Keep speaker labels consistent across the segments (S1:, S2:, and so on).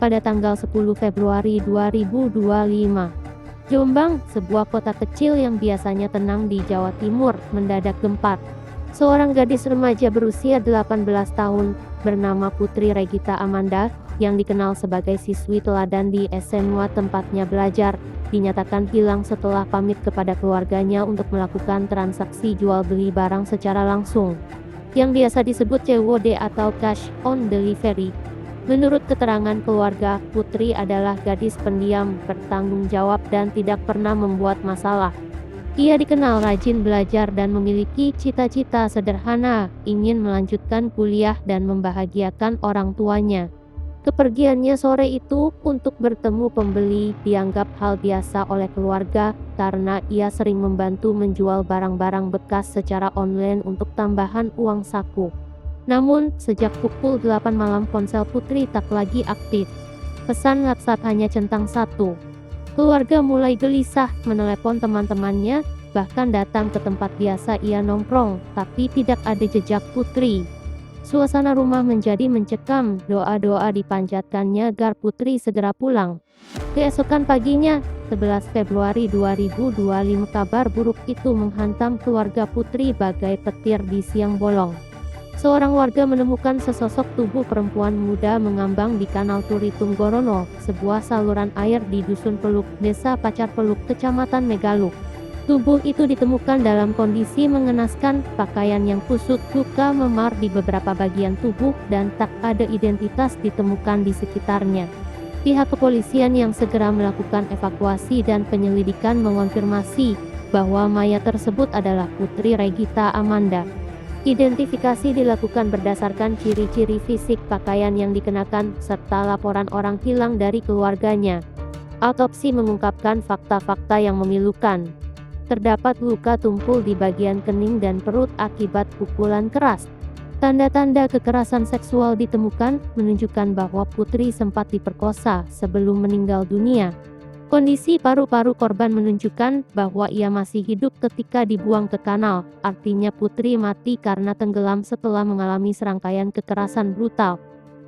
S1: pada tanggal 10 Februari 2025. Jombang, sebuah kota kecil yang biasanya tenang di Jawa Timur, mendadak gempar. Seorang gadis remaja berusia 18 tahun, bernama Putri Regita Amanda, yang dikenal sebagai siswi teladan di SMA tempatnya belajar, dinyatakan hilang setelah pamit kepada keluarganya untuk melakukan transaksi jual beli barang secara langsung, yang biasa disebut COD atau Cash on Delivery. Menurut keterangan keluarga, Putri adalah gadis pendiam, bertanggung jawab dan tidak pernah membuat masalah. Ia dikenal rajin belajar dan memiliki cita-cita sederhana, ingin melanjutkan kuliah dan membahagiakan orang tuanya. Kepergiannya sore itu untuk bertemu pembeli dianggap hal biasa oleh keluarga karena ia sering membantu menjual barang-barang bekas secara online untuk tambahan uang saku. Namun, sejak pukul 8 malam ponsel Putri tak lagi aktif. Pesan WhatsApp hanya centang satu. Keluarga mulai gelisah menelepon teman-temannya, bahkan datang ke tempat biasa ia nongkrong, tapi tidak ada jejak Putri. Suasana rumah menjadi mencekam, doa-doa dipanjatkannya agar Putri segera pulang. Keesokan paginya, 11 Februari 2025, kabar buruk itu menghantam keluarga Putri bagai petir di siang bolong. Seorang warga menemukan sesosok tubuh perempuan muda mengambang di Kanal Turi Tunggorono, sebuah saluran air di Dusun Peluk, Desa Pacar Peluk, Kecamatan Megaluk. Tubuh itu ditemukan dalam kondisi mengenaskan, pakaian yang kusut, luka memar di beberapa bagian tubuh, dan tak ada identitas ditemukan di sekitarnya. Pihak kepolisian yang segera melakukan evakuasi dan penyelidikan mengonfirmasi bahwa mayat tersebut adalah Putri Regita Amanda. Identifikasi dilakukan berdasarkan ciri-ciri fisik pakaian yang dikenakan, serta laporan orang hilang dari keluarganya. Autopsi mengungkapkan fakta-fakta yang memilukan. Terdapat luka tumpul di bagian kening dan perut akibat pukulan keras. Tanda-tanda kekerasan seksual ditemukan, menunjukkan bahwa Putri sempat diperkosa sebelum meninggal dunia. Kondisi paru-paru korban menunjukkan bahwa ia masih hidup ketika dibuang ke kanal, artinya Putri mati karena tenggelam setelah mengalami serangkaian kekerasan brutal.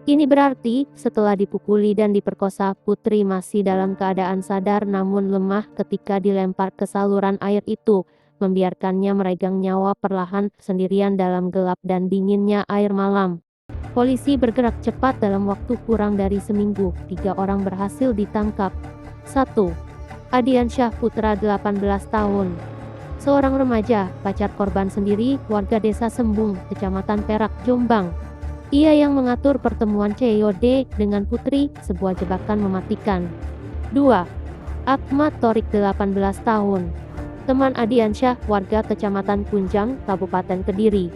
S1: Ini berarti, setelah dipukuli dan diperkosa, Putri masih dalam keadaan sadar namun lemah ketika dilempar ke saluran air itu, membiarkannya meregang nyawa perlahan sendirian dalam gelap dan dinginnya air malam. Polisi bergerak cepat dalam waktu kurang dari seminggu, 3 orang berhasil ditangkap. 1. Adiansyah Putra 18 tahun. Seorang remaja, pacar korban sendiri, warga desa Sembung, Kecamatan Perak, Jombang. Ia yang mengatur pertemuan COD dengan Putri, sebuah jebakan mematikan. 2. Ahmad Torik 18 tahun. Teman Adiansyah, warga Kecamatan Punjang, Kabupaten Kediri.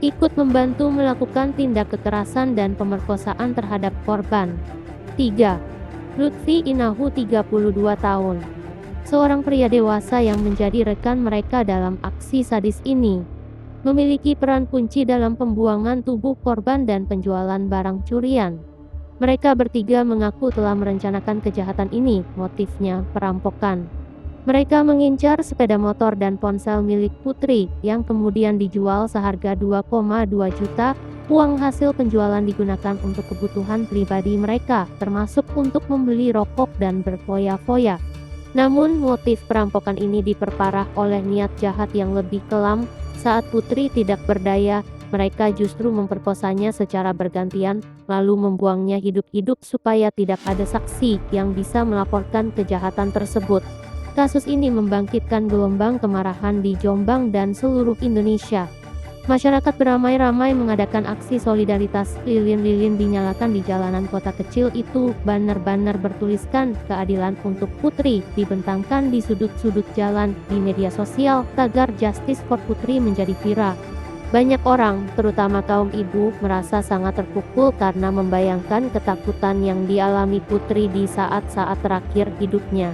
S1: Ikut membantu melakukan tindak kekerasan dan pemerkosaan terhadap korban. 3. Lutfi Inahu 32 tahun. Seorang pria dewasa yang menjadi rekan mereka dalam aksi sadis ini. Memiliki peran kunci dalam pembuangan tubuh korban dan penjualan barang curian. Mereka bertiga mengaku telah merencanakan kejahatan ini, motifnya perampokan. Mereka mengincar sepeda motor dan ponsel milik Putri, yang kemudian dijual seharga 2,2 juta. Uang hasil penjualan digunakan untuk kebutuhan pribadi mereka, termasuk untuk membeli rokok dan berfoya-foya. Namun, motif perampokan ini diperparah oleh niat jahat yang lebih kelam. Saat Putri tidak berdaya, mereka justru memperkosanya secara bergantian, lalu membuangnya hidup-hidup supaya tidak ada saksi yang bisa melaporkan kejahatan tersebut. Kasus ini membangkitkan gelombang kemarahan di Jombang dan seluruh Indonesia. Masyarakat beramai-ramai mengadakan aksi solidaritas, lilin-lilin dinyalakan di jalanan kota kecil itu, banner-banner bertuliskan keadilan untuk Putri dibentangkan di sudut-sudut jalan. Di media sosial, tagar Justice for Putri menjadi viral. Banyak orang, terutama kaum ibu, merasa sangat terpukul karena membayangkan ketakutan yang dialami Putri di saat-saat terakhir hidupnya.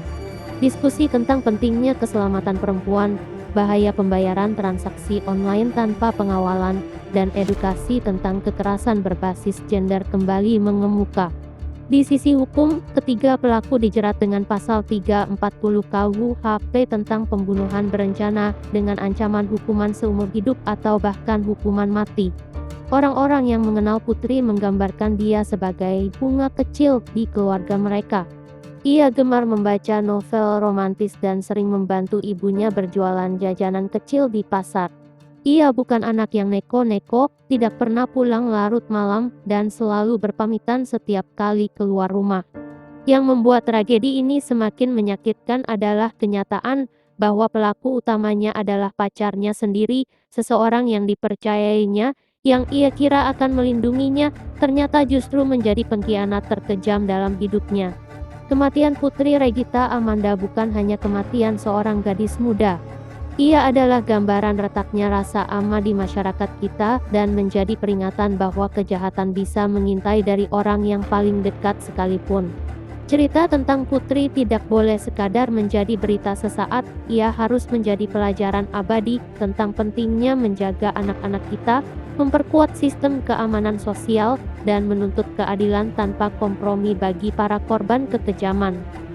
S1: Diskusi tentang pentingnya keselamatan perempuan, bahaya pembayaran transaksi online tanpa pengawalan, dan edukasi tentang kekerasan berbasis gender kembali mengemuka. Di sisi hukum, ketiga pelaku dijerat dengan pasal 340 KUHP tentang pembunuhan berencana dengan ancaman hukuman seumur hidup atau bahkan hukuman mati. Orang-orang yang mengenal Putri menggambarkan dia sebagai bunga kecil di keluarga mereka. Ia gemar membaca novel romantis dan sering membantu ibunya berjualan jajanan kecil di pasar. Ia bukan anak yang neko-neko, tidak pernah pulang larut malam, dan selalu berpamitan setiap kali keluar rumah. Yang membuat tragedi ini semakin menyakitkan adalah kenyataan bahwa pelaku utamanya adalah pacarnya sendiri, seseorang yang dipercayainya, yang ia kira akan melindunginya, ternyata justru menjadi pengkhianat terkejam dalam hidupnya. Kematian Putri Regita Amanda bukan hanya kematian seorang gadis muda. Ia adalah gambaran retaknya rasa aman di masyarakat kita dan menjadi peringatan bahwa kejahatan bisa mengintai dari orang yang paling dekat sekalipun. Cerita tentang Putri tidak boleh sekadar menjadi berita sesaat, ia harus menjadi pelajaran abadi tentang pentingnya menjaga anak-anak kita, memperkuat sistem keamanan sosial, dan menuntut keadilan tanpa kompromi bagi para korban kekejaman.